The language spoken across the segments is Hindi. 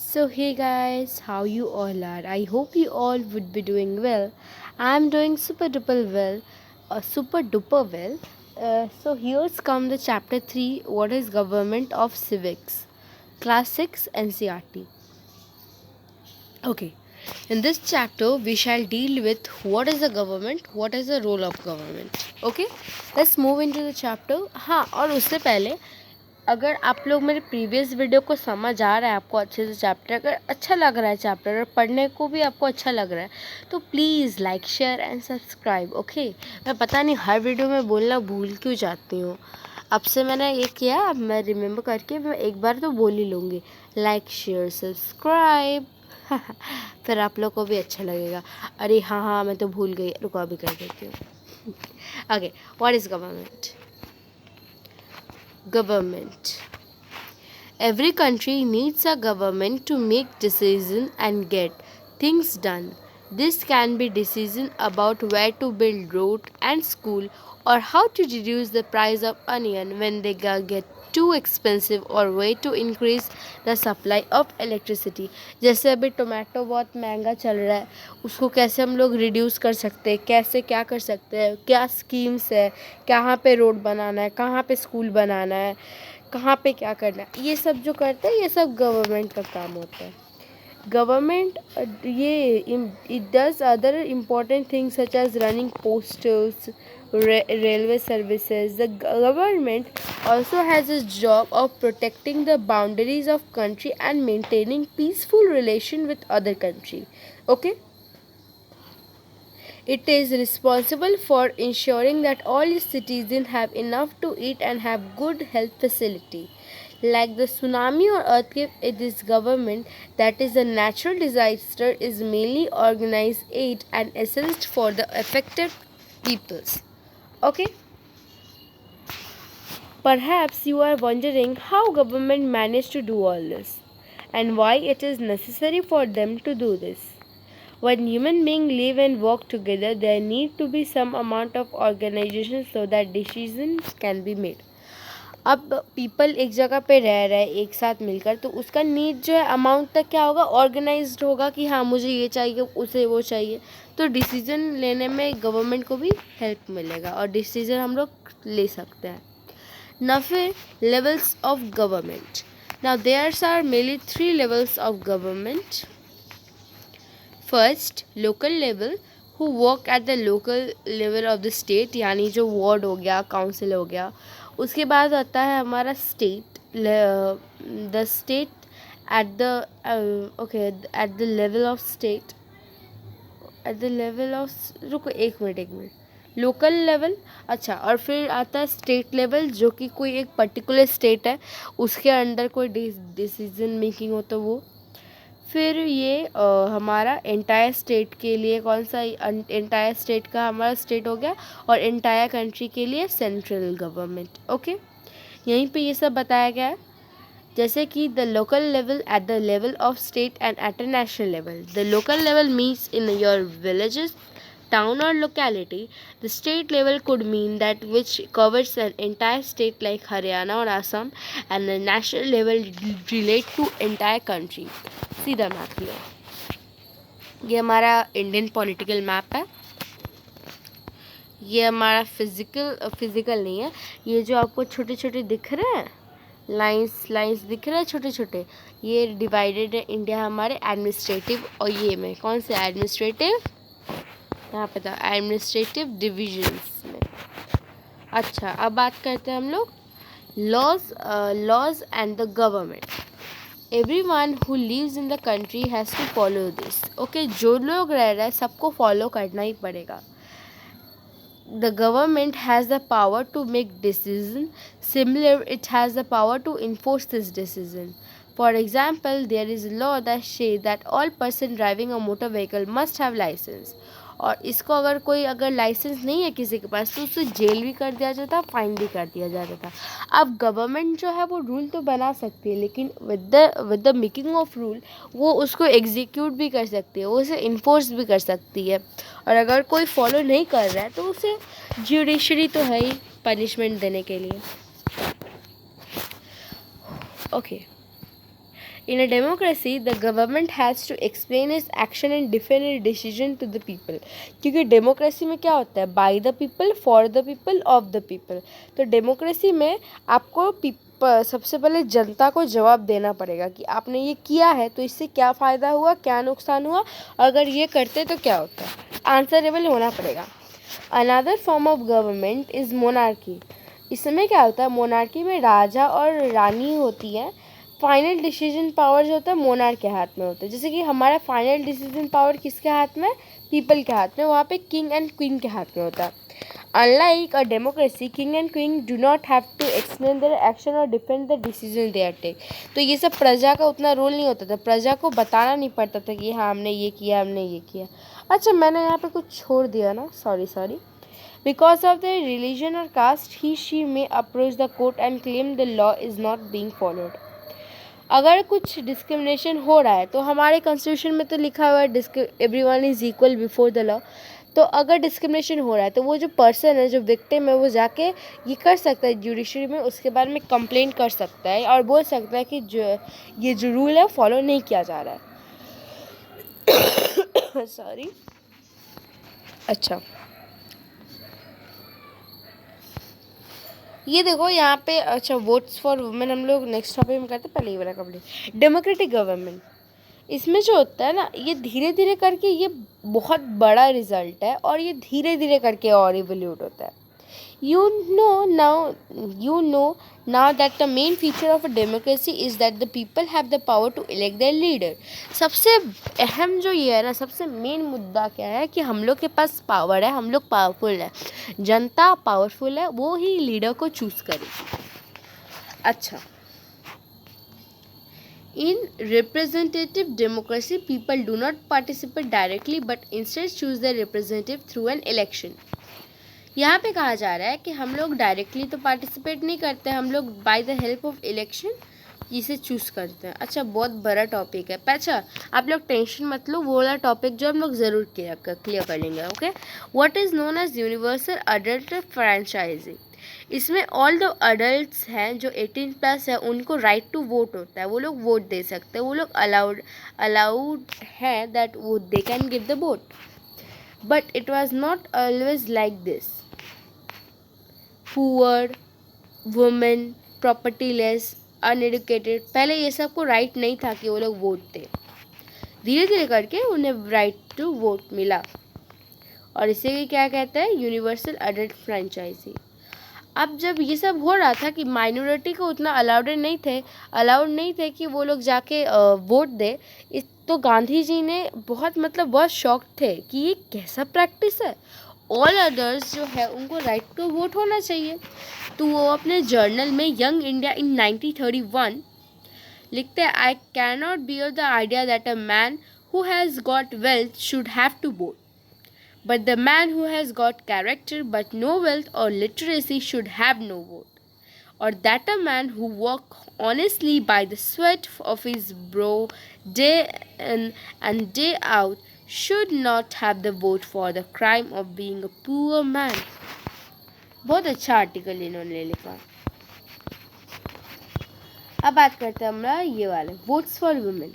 So hey guys, how you all are? I hope you all would be doing well. I'm doing super duper well, super duper well. So here's come the chapter 3, what is government of civics? Class 6 NCRT. Okay. In this chapter we shall deal with what is the government, what is the role of government. Okay? Let's move into the chapter. हाँ, और उससे पहले अगर आप लोग मेरे प्रीवियस वीडियो को समझ आ रहा है आपको अच्छे से चैप्टर, अगर अच्छा लग रहा है चैप्टर और पढ़ने को भी आपको अच्छा लग रहा है तो please like share and subscribe. Okay, मैं पता नहीं हर वीडियो में बोलना भूल क्यों जाती हूँ। अब से मैंने ये किया, अब मैं रिमेंबर करके मैं एक बार तो बोल ही लूँगी लाइक शेयर सब्सक्राइब। फिर आप लोग को भी अच्छा लगेगा। अरे हाँ हाँ, मैं तो भूल गई, रुको अभी कर देती हूँ। Okay, what is government? Government. Every country needs a government to make decisions and get things done. This can be decision about where to build road and school or how to reduce the price of onion when they get too expensive or way to increase the supply of electricity. जैसे अभी टोमेटो बहुत महंगा चल रहा है, उसको कैसे हम लोग रिड्यूस कर सकते हैं, कैसे क्या कर सकते हैं, क्या स्कीम्स है, कहाँ पे रोड बनाना है, कहाँ पे स्कूल बनाना है, कहाँ पे क्या करना है, ये सब जो करते हैं ये सब गवर्नमेंट का काम होता है। गवर्नमेंट ये it does other important things such as running posters, railway services. The government also has a job of protecting the boundaries of country and maintaining peaceful relation with other country. Okay, it is responsible for ensuring that all its citizens have enough to eat and have good health facility. Like the tsunami or earthquake, it is government that is a natural disaster is mainly organized aid and assist for the affected peoples. Okay? Perhaps you are wondering how government managed to do all this and why it is necessary for them to do this. When human beings live and work together, there need to be some amount of organization so that decisions can be made. अब पीपल एक जगह पे रह रहे हैं एक साथ मिलकर, तो उसका नीड जो है अमाउंट तक क्या होगा, ऑर्गेनाइज्ड होगा कि हाँ मुझे ये चाहिए उसे वो चाहिए, तो डिसीजन लेने में गवर्नमेंट को भी हेल्प मिलेगा और डिसीजन हम लोग ले सकते हैं। Now फिर levels of government. Now there are mainly 3 levels of government. First, local level, who work at the local level of the state, यानी जो वार्ड हो गया, काउंसिल हो गया। उसके बाद आता है हमारा state, the state at the okay at the level of state, at the level of, रुको एक मिनट, लोकल लेवल। अच्छा, और फिर आता है स्टेट लेवल, जो कि कोई एक पर्टिकुलर स्टेट है उसके अंडर कोई डिसीजन मेकिंग हो तो वो। फिर ये हमारा एंटायर स्टेट के लिए कौन सा, एंटायर स्टेट का हमारा स्टेट हो गया, और एंटायर कंट्री के लिए सेंट्रल गवर्नमेंट। ओके, यहीं पे ये सब बताया गया है। जैसे कि the local level at the level of state and at a national level. The local level means in your villages, town or locality. The state level could mean that which covers an entire state like Haryana or Assam, and the national level relate to entire country. सीधा मैप लिया, ये हमारा इंडियन पॉलिटिकल मैप है। ये हमारा फिजिकल नहीं है, ये जो आपको छोटे छोटे दिख रहे हैं लाइंस दिख रहे हैं छोटे छोटे, ये डिवाइडेड है इंडिया हमारे एडमिनिस्ट्रेटिव, और ये में कौन से एडमिनिस्ट्रेटिव, यहाँ पे था एडमिनिस्ट्रेटिव डिविजन्स में। अच्छा, अब बात करते हैं हम लोग laws and the government. Everyone who lives in the country has to follow this. Okay, जो लोग रह रहे हैं सबको फॉलो करना ही पड़ेगा। The government has the power to make decision. Similar, it has the power to enforce this decision. For example, there is a law that says that all person driving a motor vehicle must have license. और इसको अगर लाइसेंस नहीं है किसी के पास तो उसे जेल भी कर दिया जाता, फाइन भी कर दिया जाता था। अब गवर्नमेंट जो है वो रूल तो बना सकती है, लेकिन with the making of rule वो उसको एग्जीक्यूट भी कर सकती है, वो उसे इन्फोर्स भी कर सकती है। और अगर कोई फॉलो नहीं कर रहा है तो उसे जुडिशरी तो है ही पनिशमेंट देने के लिए। Okay, In a democracy, the government has to explain its action and defend its decision to the people. क्योंकि डेमोक्रेसी में क्या होता है, by the people, for the people, of the people. तो डेमोक्रेसी में आपको सबसे पहले जनता को जवाब देना पड़ेगा कि आपने ये किया है तो इससे क्या फ़ायदा हुआ, क्या नुकसान हुआ, अगर ये करते तो क्या होता है, आंसरेबल होना पड़ेगा. Another form of government is monarchy. इसमें क्या होता है, मोनार्की में राजा और रानी होती है. फाइनल डिसीजन पावर जो होता है मोनार्क के हाथ में होता है. जैसे कि हमारा फाइनल डिसीजन पावर किसके हाथ में, पीपल के हाथ में. वहाँ पे किंग एंड क्वीन के हाथ में होता है. Unlike a democracy, king and queen do not have to explain their action और defend the decision they are take. तो ये सब प्रजा का उतना रोल नहीं होता था, प्रजा को बताना नहीं पड़ता था कि हाँ हमने ये किया, हमने ये किया. अच्छा मैंने यहाँ पे कुछ छोड़ दिया ना, sorry. Because of their religion or caste, she may approach the court and claim the law is not being followed. अगर कुछ डिस्क्रिमिनेशन हो रहा है तो हमारे कॉन्स्टिट्यूशन में तो लिखा हुआ है everyone is equal before the law. तो अगर डिस्क्रिमिनेशन हो रहा है तो वो जो पर्सन है, जो विक्टिम है, वो जाके ये कर सकता है जुडिशरी में, उसके बारे में कंप्लेंट कर सकता है और बोल सकता है कि ये जो रूल है फॉलो नहीं किया जा रहा है. सॉरी. अच्छा ये देखो यहाँ पे, अच्छा वोट्स फॉर वुमेन हम लोग नेक्स्ट टॉपिक में करते हैं, पहले ये वाला कंप्लीट. डेमोक्रेटिक गवर्नमेंट, इसमें जो होता है ना, ये धीरे धीरे करके ये बहुत बड़ा रिजल्ट है और ये धीरे धीरे करके और इवोल्यूट होता है. You know now that the main feature of a democracy is that the people have the power to elect their leader. सबसे अहम जो ये है ना, सबसे मेन मुद्दा क्या है कि हम लोग के पास पावर है, हम लोग पावरफुल है, जनता पावरफुल है, वो ही लीडर को चूज़ करेगी. अच्छा, in representative democracy people do not participate directly but instead choose their representative through an election. यहाँ पे कहा जा रहा है कि हम लोग डायरेक्टली तो पार्टिसिपेट नहीं करते, हम लोग by the help of election इसे चूज़ करते हैं. अच्छा बहुत बड़ा टॉपिक है. अच्छा आप लोग टेंशन मत लो, वो वाला टॉपिक जो हम लोग ज़रूर क्लियर कर लेंगे. Okay, what is known as universal adult franchising. इसमें ऑल द अडल्ट्स हैं जो 18+ है उनको राइट टू वोट होता है, वो लोग वोट दे सकते हैं, वो लोग अलाउड है दैट वो they can give the vote. But it was not always like this. Poor, women, propertyless, uneducated, पहले ये सब को राइट नहीं था कि वो लोग वोट दें. धीरे धीरे करके उन्हें राइट टू वोट मिला और इसे क्या कहते हैं, यूनिवर्सल अडल्ट फ्रेंचाइजी. अब जब ये सब हो रहा था कि माइनॉरिटी को उतना अलाउड नहीं थे कि वो लोग जाके वोट दे, तो गांधी जी ने बहुत शॉक थे कि ये कैसा प्रैक्टिस है, ऑल अदर्स जो है उनको राइट टू वोट होना चाहिए. तो वो अपने जर्नल में यंग इंडिया इन 1931 लिखते हैं, I can not bear the idea that a man who has got wealth should have to vote, but the man who has got character but no wealth और literacy should have no vote, or that a man who work honestly by the sweat of his brow day in and day out should not have the vote for the crime of being a poor man. बहुत अच्छा आर्टिकल इन्होंने लिखा. अब बात करते हैं हमरा ये वाले वोट्स फॉर वुमेन.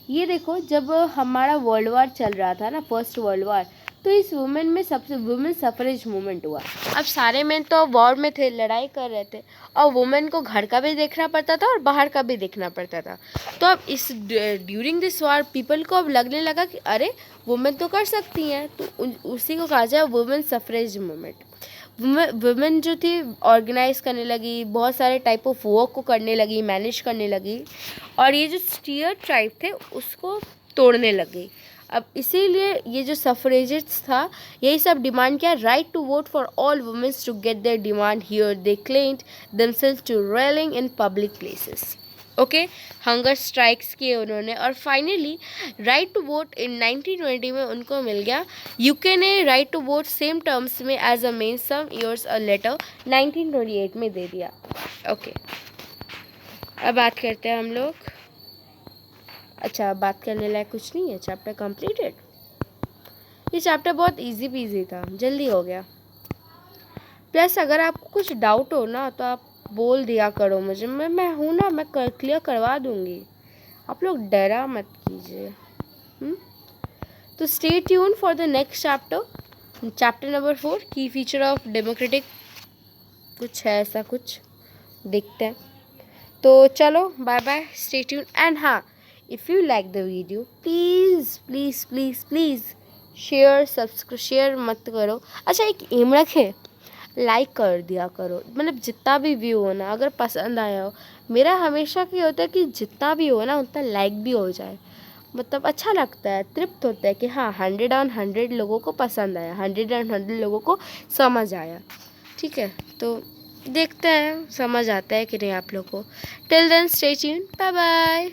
ये देखो, जब हमारा वर्ल्ड वार चल रहा था ना, फर्स्ट वर्ल्ड वार, तो इस वुमेन में सबसे वुमेन सफरेज मूवमेंट हुआ. अब सारे मेन तो वॉर में थे, लड़ाई कर रहे थे, और वुमेन को घर का भी देखना पड़ता था और बाहर का भी देखना पड़ता था. तो अब इस ड्यूरिंग दिस वॉर पीपल को अब लगने लगा कि अरे वुमेन तो कर सकती हैं, तो उसी को कहा जाए वुमेन सफरेज मूवमेंट. वुमेन जो थी ऑर्गेनाइज करने लगी, बहुत सारे टाइप ऑफ वर्क को करने लगी, मैनेज करने लगी, और ये जो स्टीरियोटाइप थे उसको तोड़ने लगी. अब इसीलिए ये जो सफरेजिस्ट था, यही सब डिमांड किया, right to vote for all womens to get their demand hear. They claimed themselves to railing in public places. Okay, hunger strikes किए उन्होंने, और finally right to vote in 1920 में उनको मिल गया. यूके ने right to vote same terms में as a men some years a later 1928 में दे दिया. ओके, अब बात करते हैं हम लोग. अच्छा, बात करने लायक कुछ नहीं है, चैप्टर कंप्लीटेड. ये चैप्टर बहुत इजी पीजी था, जल्दी हो गया. प्लस अगर आपको कुछ डाउट हो ना तो आप बोल दिया करो मुझे, मैं हूँ ना, मैं क्लियर करवा दूँगी. आप लोग डरा मत कीजिए। तो stay tune for the next chapter number 4, की फीचर ऑफ डेमोक्रेटिक, कुछ है ऐसा कुछ, देखते हैं। तो चलो bye bye, stay tune. And हाँ, if you like the video please please please please share मत करो। अच्छा, एक एम रखे, लाइक कर दिया करो, मतलब जितना भी व्यू हो ना, अगर पसंद आया हो, मेरा हमेशा क्या होता है कि जितना भी हो ना उतना लाइक भी हो जाए, मतलब अच्छा लगता है, तृप्त होता है कि हाँ 100 लोगों को पसंद आया, 100 लोगों को समझ आया। ठीक है, तो देखते हैं समझ आता है कि नहीं आप लोग को। Till then stay tuned, bye bye.